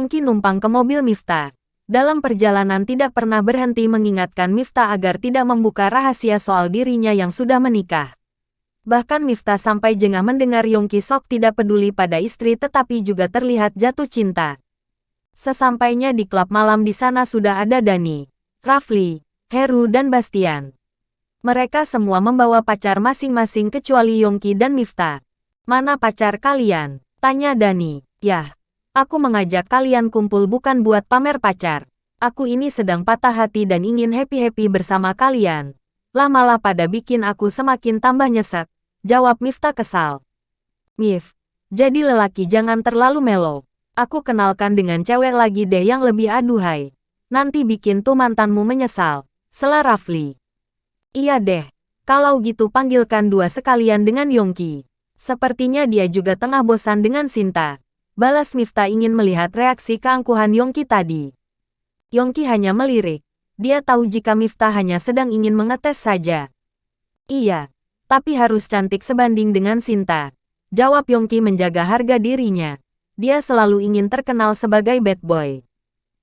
Yongki numpang ke mobil Miftah. Dalam perjalanan tidak pernah berhenti mengingatkan Miftah agar tidak membuka rahasia soal dirinya yang sudah menikah. Bahkan Miftah sampai jengah mendengar Yongki sok tidak peduli pada istri tetapi juga terlihat jatuh cinta. Sesampainya di klub malam di sana sudah ada Dani, Rafli, Heru dan Bastian. Mereka semua membawa pacar masing-masing kecuali Yongki dan Miftah. "Mana pacar kalian?" tanya Dani. "Yah, aku mengajak kalian kumpul bukan buat pamer pacar. Aku ini sedang patah hati dan ingin happy-happy bersama kalian. Lah malah pada bikin aku semakin tambah nyesek," jawab Miftah kesal. "Mif, jadi lelaki jangan terlalu melo. Aku kenalkan dengan cewek lagi deh yang lebih aduhai. Nanti bikin tuh mantanmu menyesal," sela Rafli. "Iya deh, kalau gitu panggilkan dua sekalian dengan Yongki. Sepertinya dia juga tengah bosan dengan Sinta," balas Miftah ingin melihat reaksi keangkuhan Yongki tadi. Yongki hanya melirik. Dia tahu jika Miftah hanya sedang ingin mengetes saja. "Iya, tapi harus cantik sebanding dengan Sinta," jawab Yongki menjaga harga dirinya. Dia selalu ingin terkenal sebagai bad boy.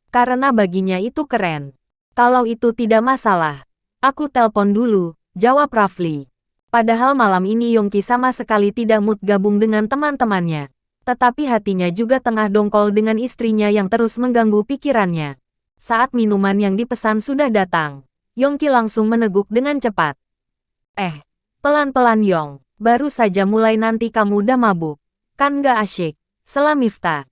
Karena baginya itu keren. "Kalau itu tidak masalah. Aku telpon dulu," jawab Rafli. Padahal malam ini Yongki sama sekali tidak mood gabung dengan teman-temannya. Tetapi hatinya juga tengah dongkol dengan istrinya yang terus mengganggu pikirannya. Saat minuman yang dipesan sudah datang, Yongki langsung meneguk dengan cepat. Pelan-pelan Yong, baru saja mulai nanti kamu udah mabuk. Kan nggak asyik," sela Miftah.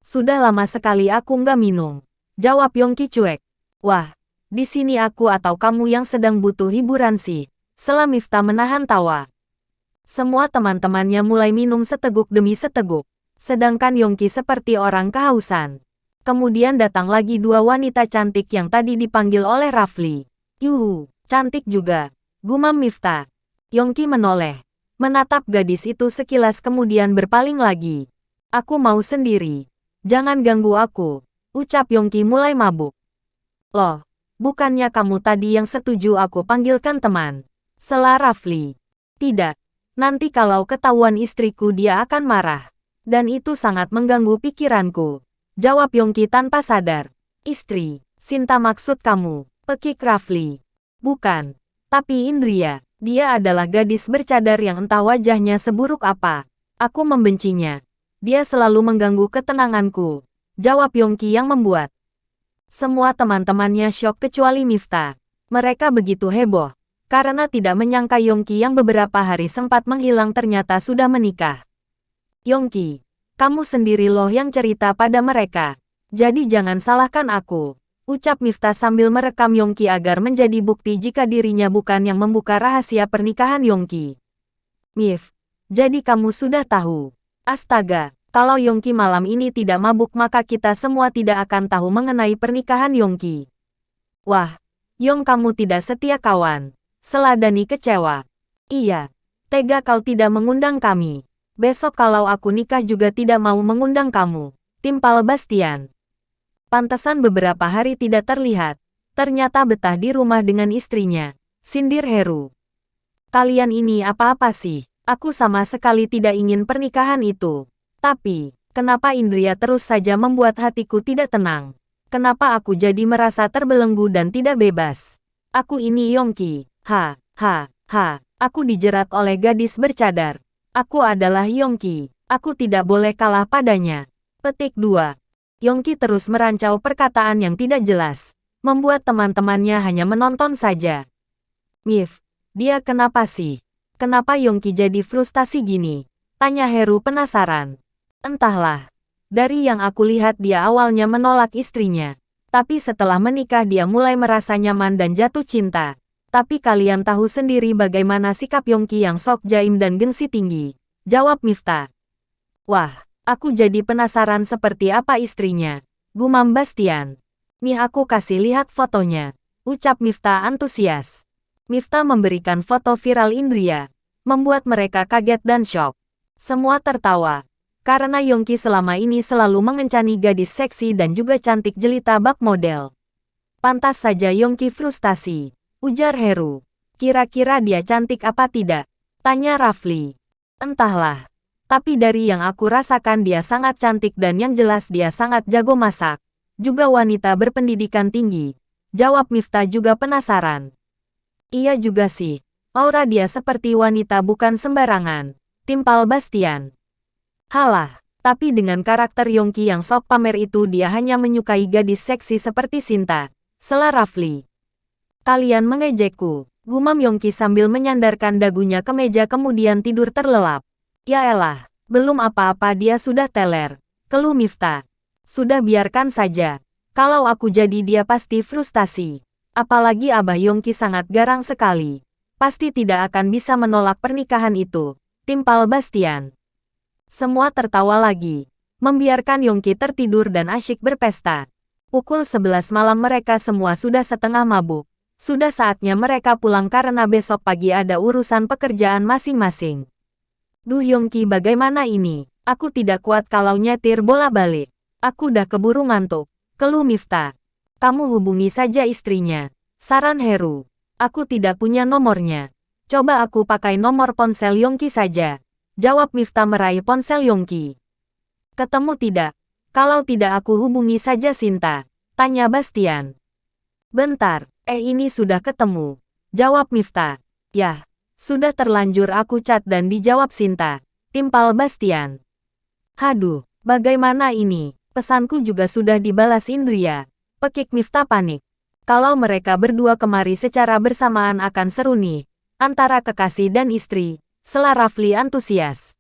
"Sudah lama sekali aku nggak minum," jawab Yongki cuek. "Wah, di sini aku atau kamu yang sedang butuh hiburan sih," sela Miftah menahan tawa. Semua teman-temannya mulai minum seteguk demi seteguk, sedangkan Yongki seperti orang kehausan. Kemudian datang lagi dua wanita cantik yang tadi dipanggil oleh Rafli. "Yuhu, cantik juga," gumam Miftah. Yongki menoleh, menatap gadis itu sekilas kemudian berpaling lagi. "Aku mau sendiri. Jangan ganggu aku," ucap Yongki mulai mabuk. "Loh, bukannya kamu tadi yang setuju aku panggilkan teman?" sela Rafli. "Tidak, nanti kalau ketahuan istriku dia akan marah. Dan itu sangat mengganggu pikiranku," jawab Yongki tanpa sadar. "Istri, Sinta maksud kamu," pekik Rafli. "Bukan, tapi Indria. Dia adalah gadis bercadar yang entah wajahnya seburuk apa. Aku membencinya. Dia selalu mengganggu ketenanganku," jawab Yongki yang membuat semua teman-temannya syok kecuali Miftah. Mereka begitu heboh karena tidak menyangka Yongki yang beberapa hari sempat menghilang ternyata sudah menikah. "Yongki, kamu sendiri loh yang cerita pada mereka. Jadi jangan salahkan aku," ucap Miftah sambil merekam Yongki agar menjadi bukti jika dirinya bukan yang membuka rahasia pernikahan Yongki. "Mif, jadi kamu sudah tahu. Astaga, kalau Yongki malam ini tidak mabuk maka kita semua tidak akan tahu mengenai pernikahan Yongki." "Wah, Yong kamu tidak setia kawan," sela Dani kecewa. "Iya, tega kau tidak mengundang kami. Besok kalau aku nikah juga tidak mau mengundang kamu," timpal Bastian. "Pantesan beberapa hari tidak terlihat. Ternyata betah di rumah dengan istrinya," sindir Heru. "Kalian ini apa-apa sih? Aku sama sekali tidak ingin pernikahan itu. Tapi, kenapa Indria terus saja membuat hatiku tidak tenang? Kenapa aku jadi merasa terbelenggu dan tidak bebas? Aku ini Yongki. Aku dijerat oleh gadis bercadar. Aku adalah Yongki. Aku tidak boleh kalah padanya." Petik 2. Yongki terus merancau perkataan yang tidak jelas, membuat teman-temannya hanya menonton saja. "Mif, dia kenapa sih? Kenapa Yongki jadi frustasi gini?" tanya Heru penasaran. "Entahlah. Dari yang aku lihat dia awalnya menolak istrinya. Tapi setelah menikah dia mulai merasa nyaman dan jatuh cinta. Tapi kalian tahu sendiri bagaimana sikap Yongki yang sok jaim dan gengsi tinggi," jawab Miftah. "Wah, aku jadi penasaran seperti apa istrinya," gumam Bastian. "Nih aku kasih lihat fotonya," ucap Miftah antusias. Miftah memberikan foto viral Indria, membuat mereka kaget dan syok. Semua tertawa, karena Yongki selama ini selalu mengencani gadis seksi dan juga cantik jelita bak model. "Pantas saja Yongki frustasi," ujar Heru. "Kira-kira dia cantik apa tidak?" tanya Rafli. "Entahlah. Tapi dari yang aku rasakan dia sangat cantik dan yang jelas dia sangat jago masak. Juga wanita berpendidikan tinggi. Jawab Miftah juga penasaran. Iya juga sih. Aura dia seperti wanita bukan sembarangan. Timpal Bastian. Halah, tapi dengan karakter Yongki yang sok pamer itu dia hanya menyukai gadis seksi seperti Sinta. Sela Rafli. Kalian mengejekku. Gumam Yongki sambil menyandarkan dagunya ke meja kemudian tidur terlelap. Yaelah, belum apa-apa dia sudah teler. Keluh Miftah. Sudah biarkan saja. Kalau aku jadi dia pasti frustasi. Apalagi Abah Yongki sangat garang sekali. Pasti tidak akan bisa menolak pernikahan itu. Timpal Bastian. Semua tertawa lagi. Membiarkan Yongki tertidur dan asyik berpesta. Pukul 11 malam mereka semua sudah setengah mabuk. Sudah saatnya mereka pulang karena besok pagi ada urusan pekerjaan masing-masing. Duh Yongki bagaimana ini? Aku tidak kuat kalau nyetir bola balik. Aku udah keburu ngantuk. Keluh Miftah. Kamu hubungi saja istrinya. Saran Heru. Aku tidak punya nomornya. Coba aku pakai nomor ponsel Yongki saja. Jawab Miftah meraih ponsel Yongki. Ketemu tidak? Kalau tidak aku hubungi saja Sinta. Tanya Bastian. Bentar, ini sudah ketemu. Jawab Miftah. Yah. Sudah terlanjur aku chat dan dijawab Sinta. Timpal Bastian. Haduh, bagaimana ini? Pesanku juga sudah dibalas Indria. Pekik Miftah panik. Kalau mereka berdua kemari secara bersamaan akan seru nih. Antara kekasih dan istri. Sela Rafli antusias.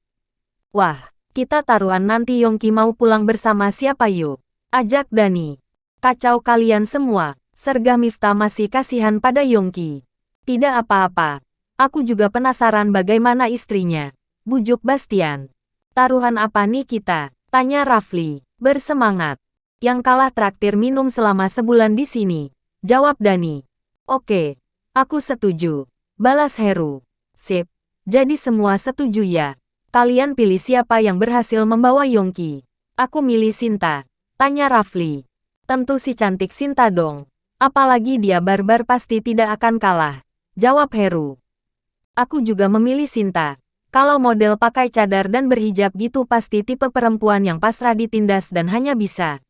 Wah, kita taruhan nanti Yongki mau pulang bersama siapa yuk? Ajak Dani. Kacau kalian semua. Sergah Miftah masih kasihan pada Yongki. Tidak apa-apa. Aku juga penasaran bagaimana istrinya. Bujuk Bastian. Taruhan apa nih kita? Tanya Rafli. Bersemangat. Yang kalah traktir minum selama sebulan di sini. Jawab Dani. Oke. Aku setuju. Balas Heru. Sip. Jadi semua setuju ya. Kalian pilih siapa yang berhasil membawa Yongki. Aku milih Sinta. Tanya Rafli. Tentu si cantik Sinta dong. Apalagi dia barbar pasti tidak akan kalah. Jawab Heru. Aku juga memilih Sinta. Kalau model pakai cadar dan berhijab gitu pasti tipe perempuan yang pasrah ditindas dan hanya bisa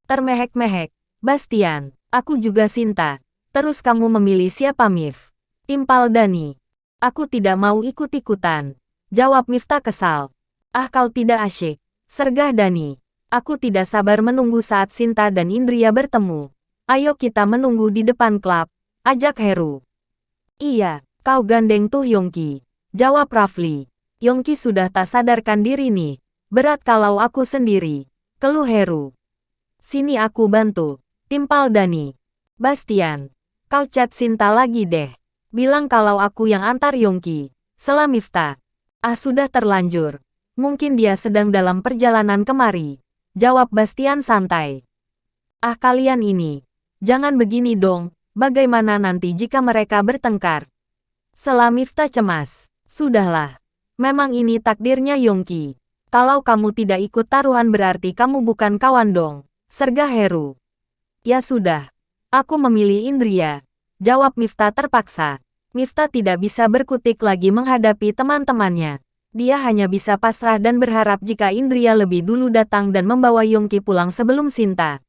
termehek-mehek. Bastian, aku juga Sinta. Terus kamu memilih siapa Mif? Timpal Dani. Aku tidak mau ikut-ikutan. Jawab Miftah kesal. Ah kau tidak asyik. Sergah Dani. Aku tidak sabar menunggu saat Sinta dan Indria bertemu. Ayo kita menunggu di depan klub. Ajak Heru. Iya. Kau gandeng tuh Yongki. Jawab Rafli. Yongki sudah tak sadarkan diri nih. Berat kalau aku sendiri. Keluh Heru. Sini aku bantu. Timpal Dani. Bastian. Kau chat Sinta lagi deh. Bilang kalau aku yang antar Yongki. Sela Miftah. Ah sudah terlanjur. Mungkin dia sedang dalam perjalanan kemari. Jawab Bastian santai. Ah kalian ini. Jangan begini dong. Bagaimana nanti jika mereka bertengkar? Sela Miftah cemas. Sudahlah. Memang ini takdirnya Yongki. Kalau kamu tidak ikut taruhan berarti kamu bukan kawan dong. Sergah Heru. Ya sudah. Aku memilih Indria. Jawab Miftah terpaksa. Miftah tidak bisa berkutik lagi menghadapi teman-temannya. Dia hanya bisa pasrah dan berharap jika Indria lebih dulu datang dan membawa Yongki pulang sebelum Sinta.